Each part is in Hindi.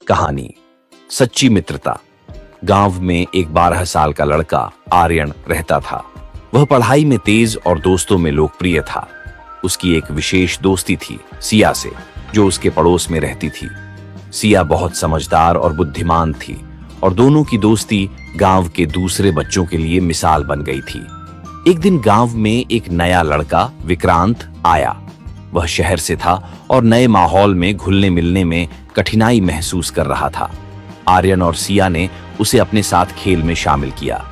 कहानी सच्ची मित्रता। गांव में एक 12 साल का लड़का आर्यन रहता था। वह पढ़ाई में तेज और दोस्तों में लोकप्रिय था। उसकी एक विशेष दोस्ती थी सिया से, जो उसके पड़ोस में रहती थी। सिया बहुत समझदार और बुद्धिमान थी और दोनों की दोस्ती गांव के दूसरे बच्चों के लिए मिसाल बन गई थी। एक दिन गांव में एक नया लड़का विक्रांत आया। वह शहर से था और नए माहौल में घुलने मिलने में कठिनाई महसूस कर रहा था। आर्यन और सिया ने उसे अपने साथ खेल में शामिल किया।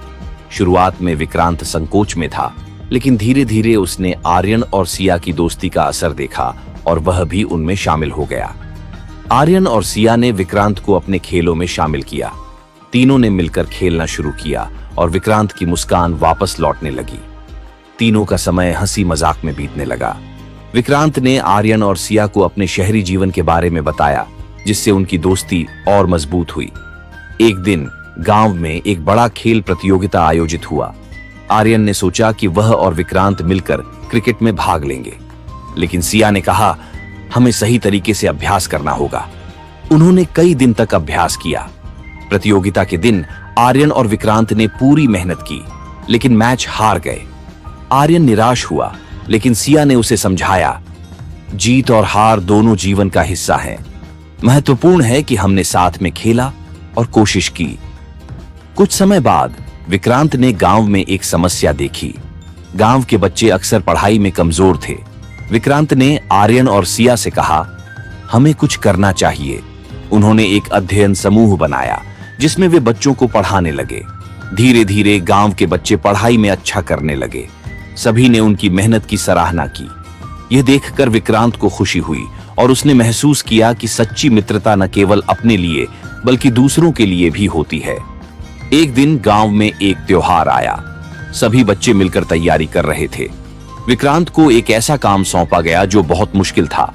शुरुआत में विक्रांत संकोच में था, लेकिन धीरे धीरे उसने आर्यन और सिया की दोस्ती का असर देखा और वह भी उनमें शामिल हो गया। आर्यन और सिया ने विक्रांत को अपने खेलों में शामिल किया। तीनों ने मिलकर खेलना शुरू किया और विक्रांत की मुस्कान वापस लौटने लगी। तीनों का समय हंसी मजाक में बीतने लगा। विक्रांत ने आर्यन और सिया को अपने शहरी जीवन के बारे में बताया, जिससे उनकी दोस्ती और मजबूत हुई। एक दिन गांव में एक बड़ा खेल प्रतियोगिता आयोजित हुआ। आर्यन ने सोचा कि वह और विक्रांत मिलकर क्रिकेट में भाग लेंगे, लेकिन सिया ने कहा, हमें सही तरीके से अभ्यास करना होगा। उन्होंने कई दिन तक अभ्यास किया। प्रतियोगिता के दिन आर्यन और विक्रांत ने पूरी मेहनत की, लेकिन मैच हार गए। आर्यन निराश हुआ, लेकिन सिया ने उसे समझाया, जीत और हार दोनों जीवन का हिस्सा हैं। महत्वपूर्ण है कि हमने साथ में खेला और कोशिश की। कुछ समय बाद विक्रांत ने गांव में एक समस्या देखी। गांव के बच्चे अक्सर पढ़ाई में कमजोर थे। विक्रांत ने आर्यन और सिया से कहा, हमें कुछ करना चाहिए। उन्होंने एक अध्ययन समूह बनाया, जिसमें वे बच्चों को पढ़ाने लगे। धीरे धीरे गांव के बच्चे पढ़ाई में अच्छा करने लगे। सभी ने उनकी मेहनत की सराहना की। यह देखकर विक्रांत को खुशी हुई और उसने महसूस किया कि सच्ची मित्रता न केवल अपने लिए बल्कि दूसरों के लिए भी होती है। एक दिन गांव में एक त्योहार आया। सभी बच्चे मिलकर तैयारी कर रहे थे। विक्रांत को एक ऐसा काम सौंपा गया जो बहुत मुश्किल था।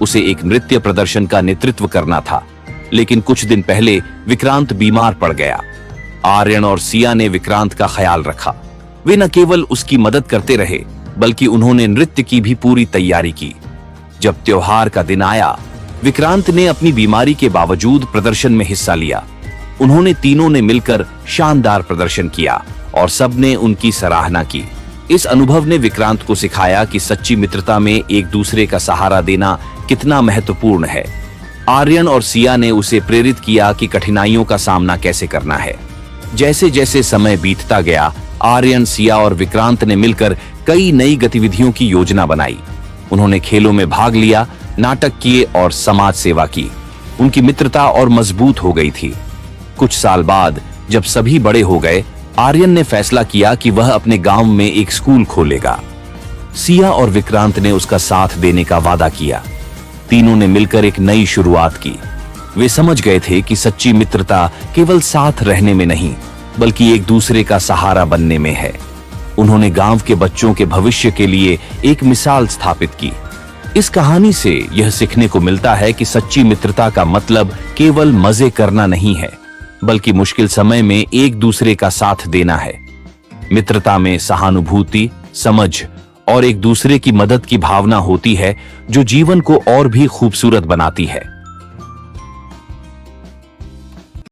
उसे एक नृत्य प्रदर्शन का नेतृत्व करना था, लेकिन कुछ दिन पहले विक्रांत बीमार पड़ गया। आर्यन और सिया ने विक्रांत का ख्याल रखा। वे न केवल उसकी मदद करते रहे, बल्कि उन्होंने नृत्य की भी पूरी तैयारी की। जब त्योहार का दिन आया, विक्रांत ने अपनी बीमारी के बावजूद प्रदर्शन में हिस्सा लिया। उन्होंने तीनों ने मिलकर शानदार प्रदर्शन किया और सबने उनकी सराहना की। इस अनुभव ने विक्रांत को सिखाया कि सच्ची मित्रता में एक दूसरे का सहारा देना कितना महत्वपूर्ण है। आर्यन और सिया ने उसे प्रेरित किया कि कठिनाइयों का सामना कैसे करना है। जैसे जैसे समय बीतता गया, आर्यन, सिया और विक्रांत ने मिलकर कई नई गतिविधियों की योजना बनाई। उन्होंने खेलों में भाग लिया, नाटक किए और समाज सेवा की। उनकी मित्रता और मजबूत हो गई थी। कुछ साल बाद जब सभी बड़े हो गए, आर्यन ने फैसला किया कि वह अपने गांव में एक स्कूल खोलेगा। सिया और विक्रांत ने उसका साथ देने का वादा किया। तीनों ने मिलकर एक नई शुरुआत की। वे समझ गए थे कि सच्ची मित्रता केवल साथ रहने में नहीं, बल्कि एक दूसरे का सहारा बनने में है। उन्होंने गांव के बच्चों के भविष्य के लिए एक मिसाल स्थापित की। इस कहानी से यह सीखने को मिलता है कि सच्ची मित्रता का मतलब केवल मजे करना नहीं है, बल्कि मुश्किल समय में एक दूसरे का साथ देना है। मित्रता में सहानुभूति, समझ और एक दूसरे की मदद की भावना होती है, जो जीवन को और भी खूबसूरत बनाती है।